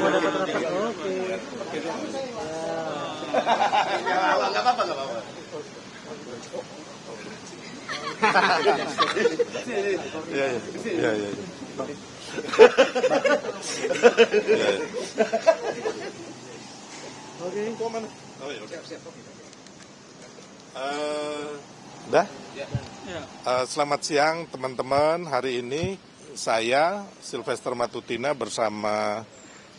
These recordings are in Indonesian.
mau dapat rapat. Oke. Nggak apa-apa. Iya. Oke. Dah? Selamat siang teman-teman. Hari ini saya Sylvester Matutina bersama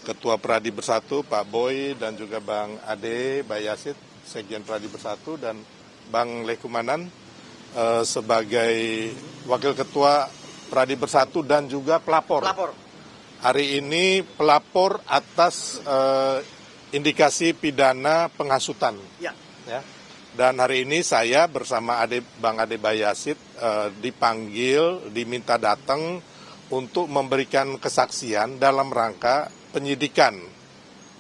Ketua Pradi Bersatu Pak Boy dan juga Bang Ade Bayasit, Sekjen Pradi Bersatu, dan Bang Lekumanan sebagai Wakil Ketua Pradi Bersatu dan juga pelapor. Hari ini pelapor atas indikasi pidana penghasutan. Ya. Dan hari ini saya bersama Bang Ade Bayasit diminta datang untuk memberikan kesaksian dalam rangka penyidikan,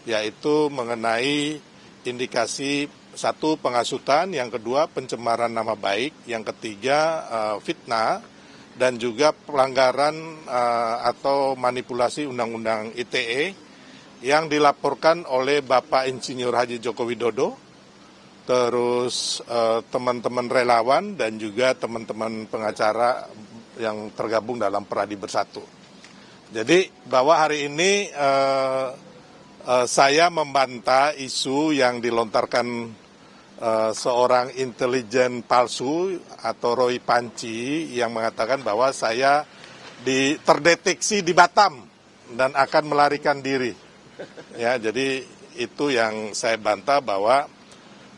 yaitu mengenai indikasi satu penghasutan, yang kedua pencemaran nama baik, yang ketiga fitnah, dan juga pelanggaran atau manipulasi Undang-Undang ITE yang dilaporkan oleh Bapak Insinyur Haji Joko Widodo, terus teman-teman relawan dan juga teman-teman pengacara yang tergabung dalam Pradi Bersatu. Jadi bahwa hari ini saya membantah isu yang dilontarkan seorang intelijen palsu atau Roy Panci yang mengatakan bahwa saya terdeteksi di Batam dan akan melarikan diri. Ya, jadi itu yang saya bantah, bahwa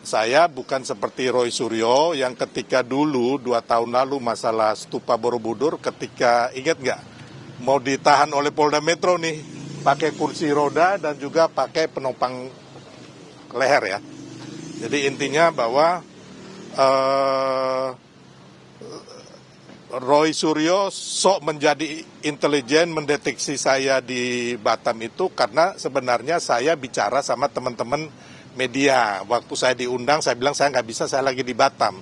saya bukan seperti Roy Suryo yang ketika dulu 2 tahun lalu masalah Stupa Borobudur, ketika ingat nggak, mau ditahan oleh Polda Metro nih, pakai kursi roda dan juga pakai penopang leher ya. Jadi intinya bahwa Roy Suryo sok menjadi intelijen mendeteksi saya di Batam itu karena sebenarnya saya bicara sama teman-teman media. Waktu saya diundang, saya bilang saya nggak bisa, saya lagi di Batam.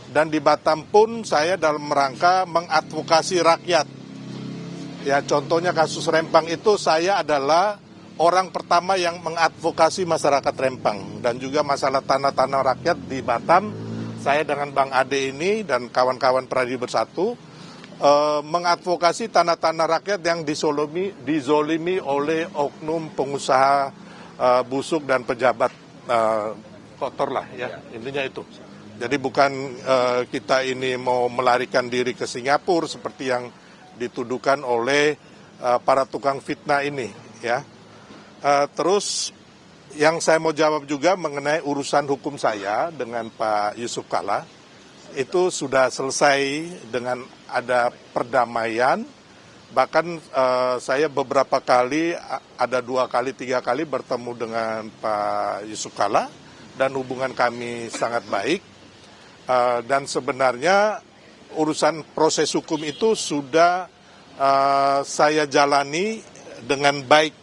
Dan di Batam pun saya dalam rangka mengadvokasi rakyat. Ya, contohnya kasus Rempang itu saya adalah orang pertama yang mengadvokasi masyarakat Rempang. Dan juga masalah tanah-tanah rakyat di Batam, saya dengan Bang Ade ini dan kawan-kawan Pradi Bersatu mengadvokasi tanah-tanah rakyat yang dizolimi oleh oknum pengusaha busuk dan pejabat kotor lah ya, intinya itu. Jadi bukan kita ini mau melarikan diri ke Singapura seperti yang dituduhkan oleh para tukang fitnah ini ya. Terus yang saya mau jawab juga mengenai urusan hukum saya dengan Pak Yusuf Kalla, itu sudah selesai dengan ada perdamaian. Bahkan saya beberapa kali, ada 2 kali, 3 kali bertemu dengan Pak Yusuf Kalla dan hubungan kami sangat baik. Dan sebenarnya urusan proses hukum itu sudah saya jalani dengan baik.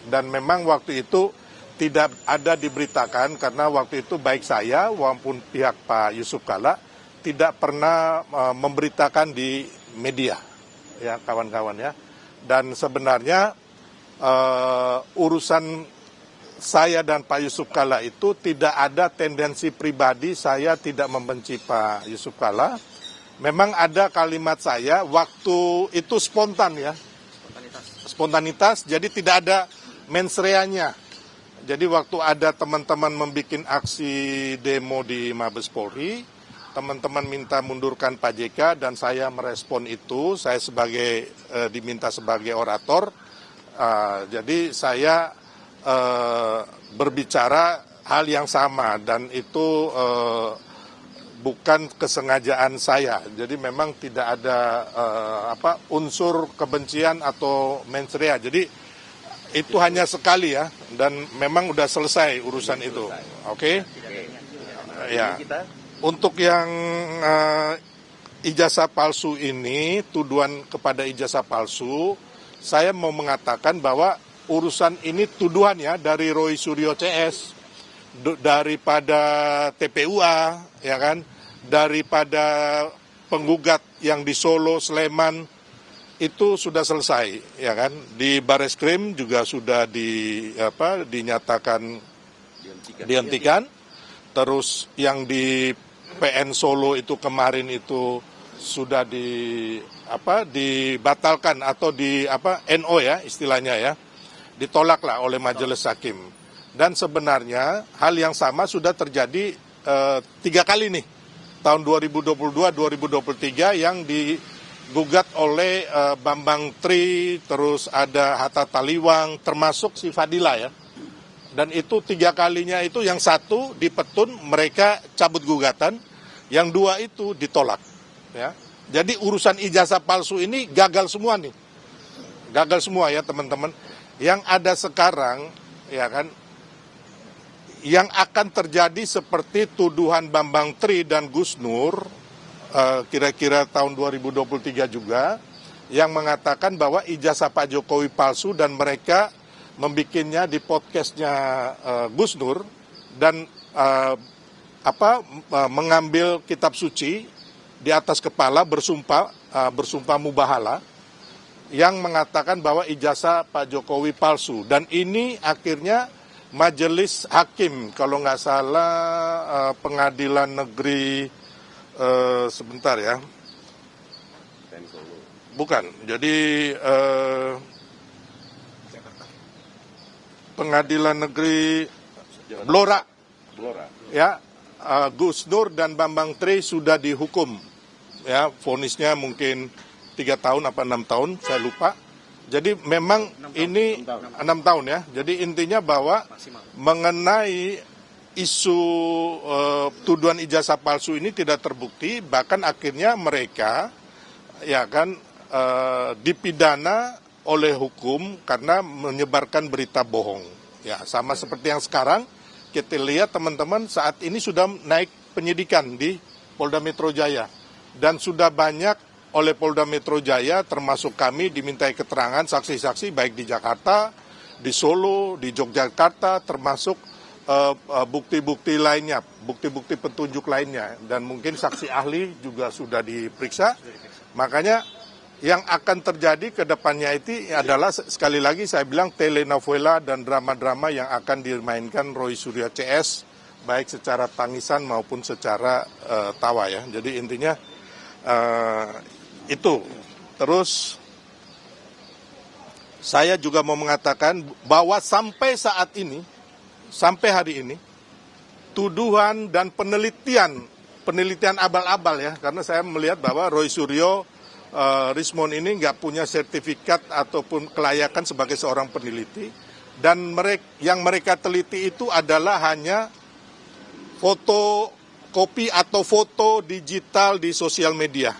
Dan memang waktu itu tidak ada diberitakan karena waktu itu baik saya maupun pihak Pak Yusuf Kalla tidak pernah memberitakan di media. Ya kawan-kawan ya, dan sebenarnya urusan saya dan Pak Yusuf Kalla itu tidak ada tendensi pribadi, saya tidak membenci Pak Yusuf Kalla. Memang ada kalimat saya waktu itu spontan ya, spontanitas, jadi tidak ada mens reanya. Jadi waktu ada teman-teman membuat aksi demo di Mabes Polri, teman-teman minta mundurkan Pak JK dan saya merespon itu, saya diminta sebagai orator, jadi saya berbicara hal yang sama dan itu bukan kesengajaan saya, jadi memang tidak ada unsur kebencian atau mens rea, jadi itu hanya sekali ya dan memang udah selesai urusan itu, oke? Ya. Untuk yang ijazah palsu ini, tuduhan kepada ijazah palsu, saya mau mengatakan bahwa urusan ini tuduhan ya dari Roy Suryo CS, daripada TPUA, ya kan, daripada penggugat yang di Solo, Sleman, itu sudah selesai, ya kan? Di Bareskrim juga sudah dinyatakan dihentikan. Terus yang di PN Solo itu kemarin itu sudah dibatalkan atau NO ya istilahnya ya, ditolak lah oleh majelis hakim. Dan sebenarnya hal yang sama sudah terjadi 3 kali nih, tahun 2022-2023 yang digugat oleh Bambang Tri, terus ada Hatta Taliwang, termasuk si Fadila ya. Dan itu 3 kalinya itu, yang satu di Petun mereka cabut gugatan, yang 2 itu ditolak. Ya. Jadi urusan ijazah palsu ini gagal semua nih, gagal semua ya teman-teman. Yang ada sekarang ya kan, yang akan terjadi seperti tuduhan Bambang Tri dan Gus Nur, kira-kira tahun 2023 juga, yang mengatakan bahwa ijazah Pak Jokowi palsu dan mereka membikinnya di podcastnya Gus Nur dan mengambil kitab suci di atas kepala bersumpah mubahala yang mengatakan bahwa ijazah Pak Jokowi palsu. Dan ini akhirnya majelis hakim, kalau nggak salah pengadilan negeri sebentar ya, bukan, jadi pengadilan negeri Blora. Ya, Gus Nur dan Bambang Tri sudah dihukum. Ya, vonisnya mungkin 3 tahun apa 6 tahun, saya lupa. Jadi memang 6 tahun ya. Jadi intinya bahwa mengenai isu tuduhan ijazah palsu ini tidak terbukti, bahkan akhirnya mereka ya kan dipidana oleh hukum karena menyebarkan berita bohong. Ya, sama seperti yang sekarang kita lihat teman-teman, saat ini sudah naik penyidikan di Polda Metro Jaya dan sudah banyak oleh Polda Metro Jaya termasuk kami dimintai keterangan saksi-saksi baik di Jakarta, di Solo, di Yogyakarta, termasuk bukti-bukti lainnya, bukti-bukti petunjuk lainnya, dan mungkin saksi ahli juga sudah diperiksa. Makanya yang akan terjadi ke depannya itu adalah, sekali lagi saya bilang, telenovela dan drama-drama yang akan dimainkan Roy Suryo CS, baik secara tangisan maupun secara tawa ya. Jadi intinya itu. Terus saya juga mau mengatakan bahwa sampai saat ini, sampai hari ini, tuduhan dan penelitian abal-abal ya, karena saya melihat bahwa Roy Suryo Rismond ini nggak punya sertifikat ataupun kelayakan sebagai seorang peneliti, dan yang mereka teliti itu adalah hanya fotokopi atau foto digital di sosial media.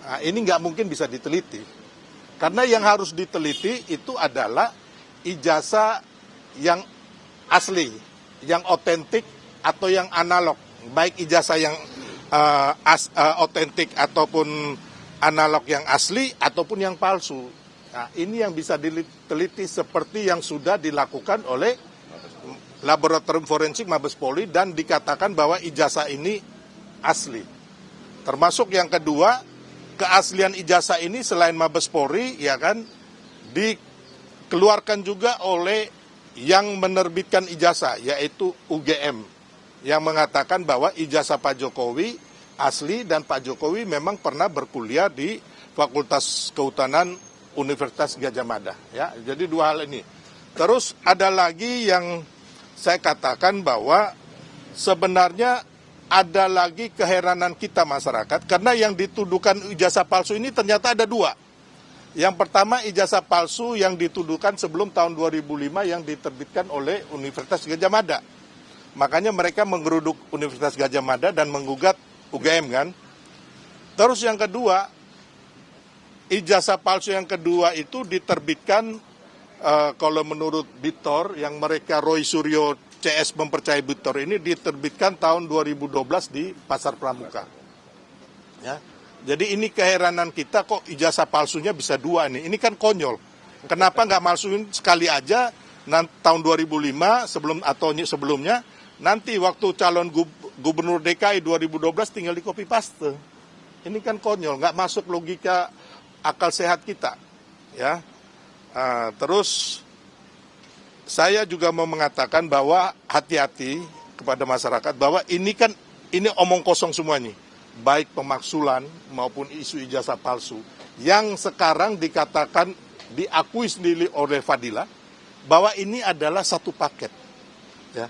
Nah, ini nggak mungkin bisa diteliti, karena yang harus diteliti itu adalah ijazah yang asli, yang otentik atau yang analog, baik ijazah yang otentik ataupun analog yang asli ataupun yang palsu. Nah, ini yang bisa diteliti seperti yang sudah dilakukan oleh Laboratorium Forensik Mabes Polri dan dikatakan bahwa ijazah ini asli. Termasuk yang kedua, keaslian ijazah ini selain Mabes Polri ya kan dikeluarkan juga oleh yang menerbitkan ijazah, yaitu UGM, yang mengatakan bahwa ijazah Pak Jokowi asli dan Pak Jokowi memang pernah berkuliah di Fakultas Kehutanan Universitas Gadjah Mada. Ya, jadi 2 hal ini. Terus ada lagi yang saya katakan bahwa sebenarnya ada lagi keheranan kita masyarakat, karena yang dituduhkan ijazah palsu ini ternyata ada 2. Yang pertama, ijazah palsu yang dituduhkan sebelum tahun 2005 yang diterbitkan oleh Universitas Gadjah Mada. Makanya mereka menggeruduk Universitas Gadjah Mada dan menggugat UGM kan. Terus yang kedua, ijazah palsu yang kedua itu diterbitkan kalau menurut Bitor, yang mereka Roy Suryo CS mempercayai Bitor ini, diterbitkan tahun 2012 di Pasar Pramuka. Ya. Jadi ini keheranan kita, kok ijazah palsunya bisa 2 nih. Ini kan konyol. Kenapa nggak malsuin sekali aja tahun 2005 sebelumnya, nanti waktu calon Gubernur DKI 2012 tinggal di copy paste. Ini kan konyol, nggak masuk logika akal sehat kita, ya. Terus saya juga mau mengatakan bahwa hati-hati kepada masyarakat bahwa ini omong kosong semua nih, baik pemaksulan maupun isu ijazah palsu yang sekarang dikatakan diakui sendiri oleh Fadila bahwa ini adalah satu paket, ya.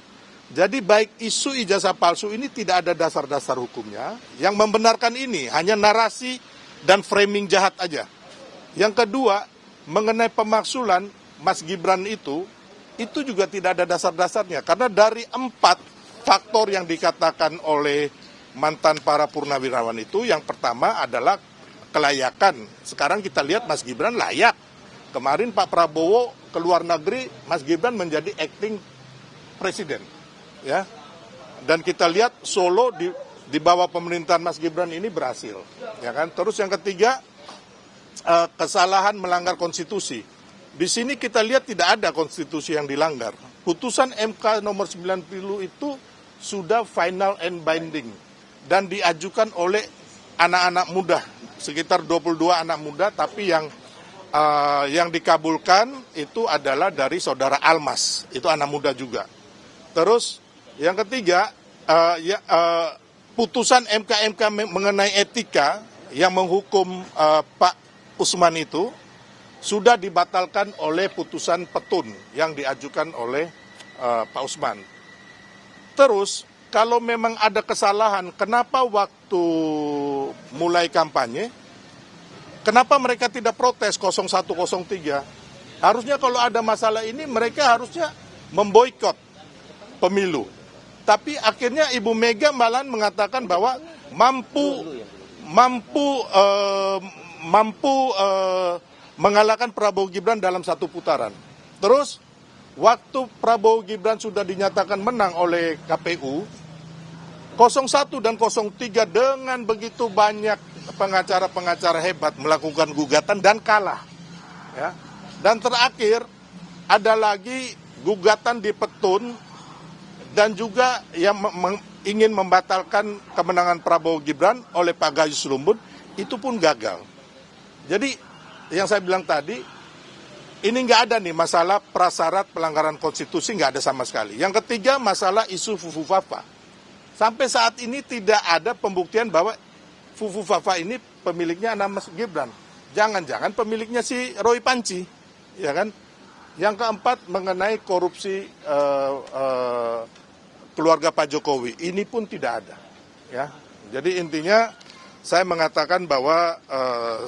Jadi baik isu ijazah palsu ini tidak ada dasar-dasar hukumnya, yang membenarkan ini hanya narasi dan framing jahat aja. Yang kedua, mengenai pemaksulan Mas Gibran itu juga tidak ada dasar-dasarnya. Karena dari 4 faktor yang dikatakan oleh mantan para purnawirawan itu, yang pertama adalah kelayakan. Sekarang kita lihat Mas Gibran layak. Kemarin Pak Prabowo ke luar negeri, Mas Gibran menjadi acting presiden. Ya, dan kita lihat Solo di bawah pemerintahan Mas Gibran ini berhasil, ya kan. Terus yang ketiga, kesalahan melanggar konstitusi. Di sini kita lihat tidak ada konstitusi yang dilanggar. Putusan MK nomor 90 itu sudah final and binding dan diajukan oleh anak-anak muda, sekitar 22 anak muda, tapi yang dikabulkan itu adalah dari saudara Almas, itu anak muda juga. Terus yang ketiga, putusan MK mengenai etika yang menghukum Pak Usman itu sudah dibatalkan oleh putusan petun yang diajukan oleh Pak Usman. Terus, kalau memang ada kesalahan, kenapa waktu mulai kampanye, kenapa mereka tidak protes 0103? Harusnya kalau ada masalah ini, mereka harusnya memboikot pemilu. Tapi akhirnya Ibu Mega malah mengatakan bahwa mampu mengalahkan Prabowo Gibran dalam satu putaran. Terus waktu Prabowo Gibran sudah dinyatakan menang oleh KPU, 01 dan 03 dengan begitu banyak pengacara-pengacara hebat melakukan gugatan dan kalah. Ya. Dan terakhir ada lagi gugatan di petun dan juga yang ingin membatalkan kemenangan Prabowo Gibran oleh Pak Gayus Lumbun, itu pun gagal. Jadi yang saya bilang tadi, ini nggak ada nih masalah prasyarat pelanggaran konstitusi, nggak ada sama sekali. Yang ketiga, masalah isu Fufu Fafa. Sampai saat ini tidak ada pembuktian bahwa Fufu Fafa ini pemiliknya anak Mas Gibran. Jangan-jangan pemiliknya si Roy Panci, ya kan? Yang keempat, mengenai korupsi keluarga Pak Jokowi, ini pun tidak ada, ya. Jadi intinya saya mengatakan bahwa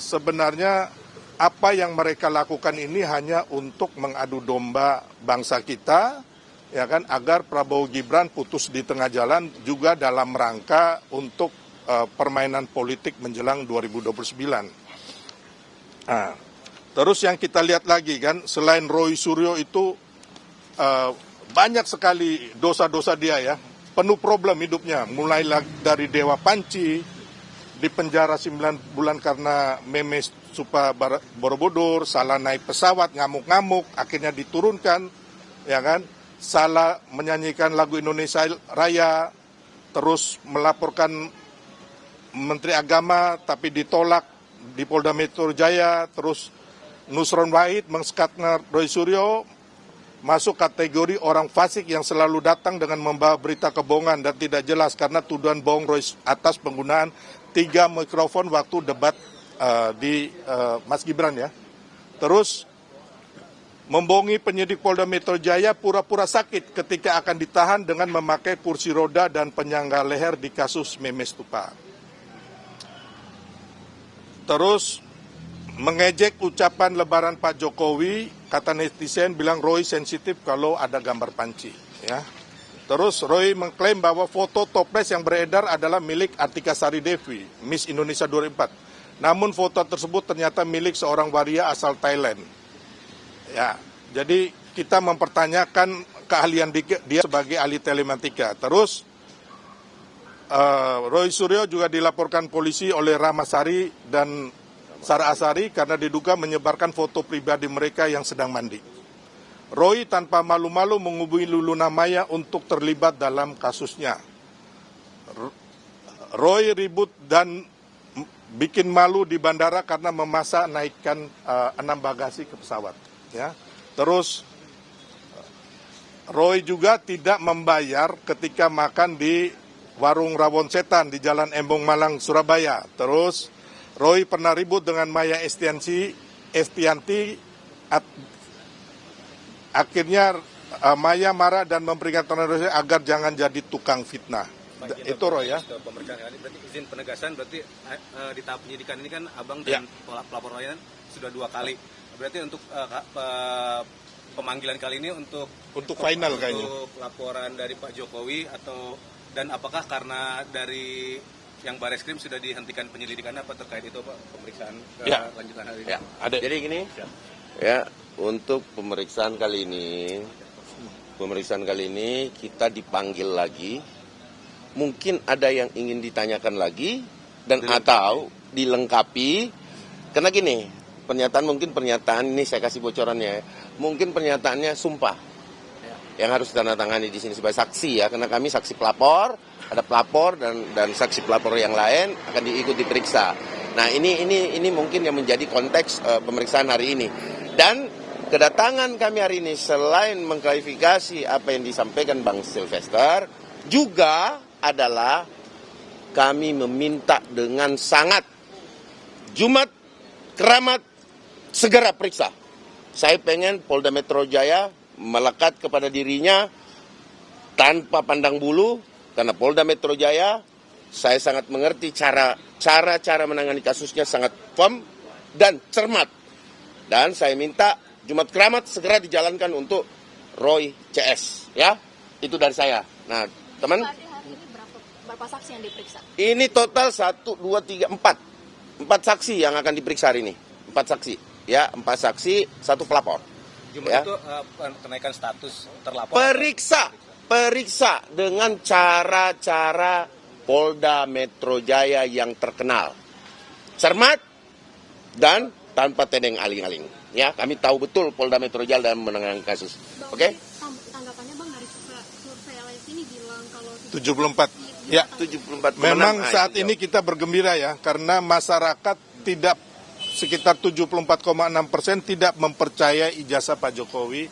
sebenarnya apa yang mereka lakukan ini hanya untuk mengadu domba bangsa kita, ya kan, agar Prabowo Gibran putus di tengah jalan, juga dalam rangka untuk permainan politik menjelang 2029. Nah, terus yang kita lihat lagi kan, selain Roy Suryo itu banyak sekali dosa-dosa dia, ya. Penuh problem hidupnya, mulai dari Dewa Panci, di penjara 9 bulan karena memes supa Borobudur, salah naik pesawat, ngamuk-ngamuk, akhirnya diturunkan, ya kan. Salah menyanyikan lagu Indonesia Raya, terus melaporkan Menteri Agama tapi ditolak di Polda Metro Jaya, terus Nusron Wahid mengsekatnya Roy Suryo, masuk kategori orang fasik yang selalu datang dengan membawa berita kebohongan dan tidak jelas karena tuduhan bohong Roy atas penggunaan 3 mikrofon waktu debat di Mas Gibran, ya. Terus membohongi penyidik Polda Metro Jaya pura-pura sakit ketika akan ditahan dengan memakai kursi roda dan penyangga leher di kasus Memes Tupa. Terus mengejek ucapan lebaran Pak Jokowi, kata netizen bilang Roy sensitif kalau ada gambar Panci, ya. Terus Roy mengklaim bahwa foto toples yang beredar adalah milik Artika Sari Devi, Miss Indonesia 2004. Namun foto tersebut ternyata milik seorang waria asal Thailand. Ya, jadi kita mempertanyakan keahlian dia sebagai ahli telematika. Terus Roy Suryo juga dilaporkan polisi oleh Ramasari dan Sarah Asari karena diduga menyebarkan foto pribadi mereka yang sedang mandi. Roy tanpa malu-malu menghubungi Luna Maya untuk terlibat dalam kasusnya. Roy ribut bikin malu di bandara karena memaksa naikkan 6 bagasi ke pesawat. Ya. Terus Roy juga tidak membayar ketika makan di warung Rawon Setan di Jalan Embong Malang, Surabaya. Terus Roy pernah ribut dengan Maya Estianti. Akhirnya Maya marah dan memperingatkan Roy agar jangan jadi tukang fitnah. Itu Roy ya. Berarti izin penegasan, berarti di tahap penyidikan ini kan Abang dan pelapor lainnya sudah 2 kali. Berarti untuk pemanggilan kali ini untuk final kayaknya. Untuk laporan dari Pak Jokowi dan apakah karena dari yang Bareskrim sudah dihentikan penyelidikannya apa terkait itu Pak, pemeriksaan lanjutan hari ini? Ya, ada. Jadi gini, ya untuk pemeriksaan kali ini kita dipanggil lagi. Mungkin ada yang ingin ditanyakan lagi atau dilengkapi. Karena gini, pernyataan ini saya kasih bocorannya. Mungkin pernyataannya sumpah yang harus ditandatangani di sini sebagai saksi ya, karena kami saksi pelapor, ada pelapor dan saksi pelapor yang lain akan diikut diperiksa. Nah ini mungkin yang menjadi konteks pemeriksaan hari ini. Dan kedatangan kami hari ini selain mengklarifikasi apa yang disampaikan Bang Sylvester, juga adalah kami meminta dengan sangat Jumat Keramat segera periksa. Saya pengen Polda Metro Jaya melekat kepada dirinya tanpa pandang bulu, karena Polda Metro Jaya saya sangat mengerti cara menangani kasusnya sangat firm dan cermat. Dan saya minta Jumat Keramat segera dijalankan untuk Roy CS, ya. Itu dari saya. Nah, teman, hari ini berapa saksi yang diperiksa? Ini total 1, 2, 3, 4 saksi yang akan diperiksa hari ini. 4 saksi, ya, 4 saksi, 1 pelapor. Jumlah Ya. itu kenaikan status terlapor. Periksa dengan cara-cara Polda Metro Jaya yang terkenal, cermat dan tanpa tedeng aling-aling. Ya, kami tahu betul Polda Metro Jaya dalam menangani kasus. Oke? Tanggapannya Bang dari survei LSI ini bilang kalau 74. Ya. 74. Memang saat ini kita bergembira ya, karena masyarakat tidak sekitar 74,6% tidak mempercayai ijazah Pak Jokowi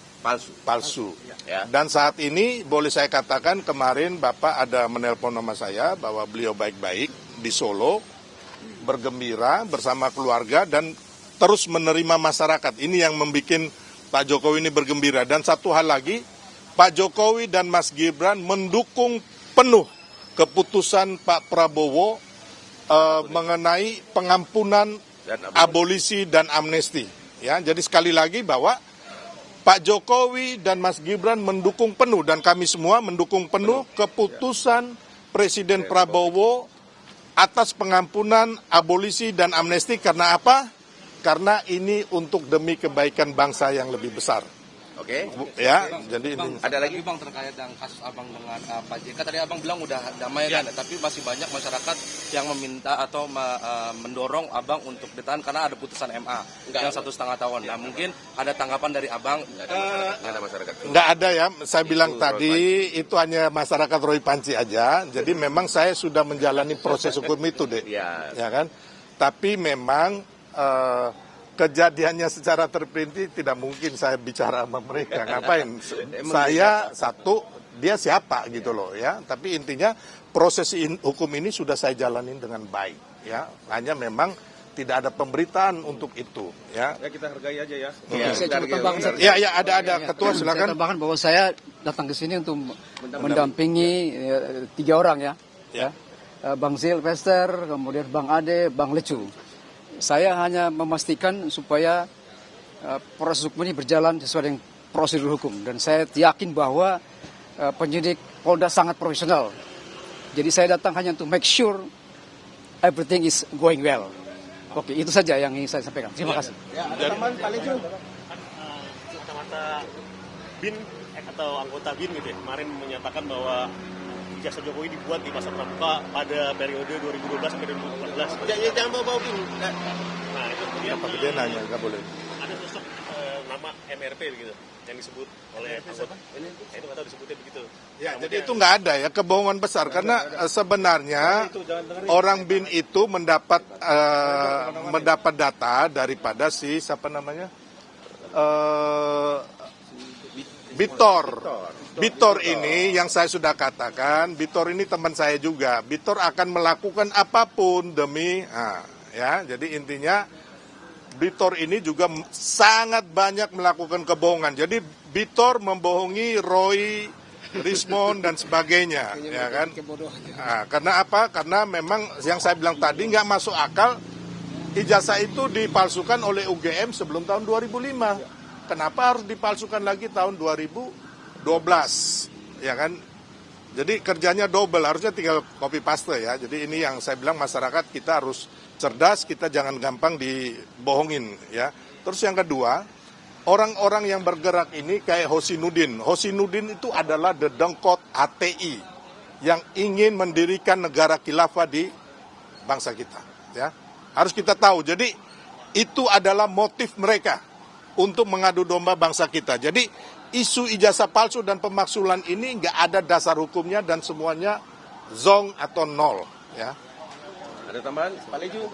palsu. Ya. Dan saat ini boleh saya katakan kemarin Bapak ada menelpon nama saya bahwa beliau baik-baik di Solo, bergembira bersama keluarga dan terus menerima masyarakat. Ini yang membuat Pak Jokowi ini bergembira. Dan satu hal lagi, Pak Jokowi dan Mas Gibran mendukung penuh keputusan Pak Prabowo mengenai pengampunan abolisi dan amnesti. Ya, jadi sekali lagi bahwa Pak Jokowi dan Mas Gibran mendukung penuh dan kami semua mendukung penuh keputusan Presiden Prabowo atas pengampunan abolisi dan amnesti. Karena apa? Karena ini untuk demi kebaikan bangsa yang lebih besar. Oke. Ya, jadi Bang, ini. ada lagi Bang terkait dengan kasus Abang dengan Pak JK. Tadi Abang bilang udah damai kan, tapi masih banyak masyarakat yang meminta atau mendorong Abang untuk ditahan karena ada putusan MA yang 1,5 tahun. Nah, mungkin ada tanggapan dari Abang? Nggak ada masyarakat. Nggak ada ya, saya bilang tadi itu hanya masyarakat Roy Panci aja. Jadi memang saya sudah menjalani proses hukum itu deh, ya kan. Tapi memang kejadiannya secara terperinci tidak mungkin saya bicara sama mereka. Ngapain? Saya satu, dia siapa gitu loh ya. Tapi intinya proses hukum ini sudah saya jalanin dengan baik ya. Hanya memang tidak ada pemberitaan untuk itu ya. Ya kita hargai aja ya. Saya coba tambahkan. Ya ada ketua silakan. Saya tambahkan bahwa saya datang ke sini untuk mendampingi 3 orang ya. Bang Sylvester, kemudian Bang Ade, Bang Lecu. Saya hanya memastikan supaya proses hukum ini berjalan sesuai dengan prosedur hukum. Dan saya yakin bahwa penyidik Polda sangat profesional. Jadi saya datang hanya untuk make sure everything is going well. Oke, itu saja yang ingin saya sampaikan. Terima kasih. Ya, ada teman Pak Lecu. Kacamata BIN atau anggota BIN gitu ya, kemarin menyatakan bahwa ijazah Jokowi dibuat di masa pramuka pada periode 2012 sampai 2014. Jangan bawa-bawa BIN. Nah, itu kemudian Apa dia nanya, nggak boleh. ada sosok nama MRP begitu yang disebut oleh anggota. Itu nggak tahu disebutnya begitu. Ya, jadi itu nggak ada ya, kebohongan besar karena sebenarnya orang BIN itu mendapat data daripada si siapa namanya Bitor ini yang saya sudah katakan, Bitor ini teman saya juga. Bitor akan melakukan apapun demi, ya. Jadi intinya Bitor ini juga sangat banyak melakukan kebohongan. Jadi Bitor membohongi Roy, Rismond dan sebagainya, ya kan? Karena apa? Karena memang yang saya bilang tadi nggak masuk akal. Ijazah itu dipalsukan oleh UGM sebelum tahun 2005. Kenapa harus dipalsukan lagi tahun 2012, ya kan? Jadi kerjanya double, harusnya tinggal copy paste ya. Jadi ini yang saya bilang masyarakat kita harus cerdas, kita jangan gampang dibohongin ya. Terus yang kedua, orang-orang yang bergerak ini kayak Hosinudin. Hosinudin itu adalah dedengkot HTI yang ingin mendirikan negara khilafah di bangsa kita ya. Harus kita tahu. Jadi itu adalah motif mereka untuk mengadu domba bangsa kita. Jadi isu ijazah palsu dan pemaksulan ini nggak ada dasar hukumnya dan semuanya zong atau nol. Ya. Ada tambahan? Pak Leju?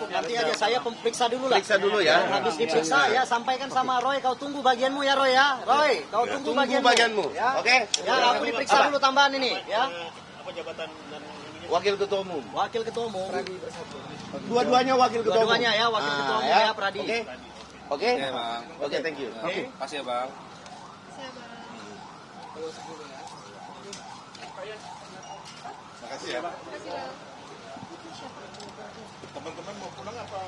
Nanti aja saya periksa dulu lah. Periksa dulu ya. Habis diperiksa ya sampaikan sama Roy, kau tunggu bagianmu ya Roy ya. Roy, kau tunggu bagianmu. Ya. Oke. Ya, aku diperiksa dulu tambahan ini ya. Apa jabatan dan Wakil Ketua Umum. Wakil Ketua Umum. Dua-duanya Wakil Ketua Umum. Dua-duanya ya, Wakil Ketua Umum ya, Pradi. Oke. Oke, Bang. Oke, thank you. Oke, makasih ya, Bang. Saya Makasih ya. Bang. Teman-teman mau pulang apa?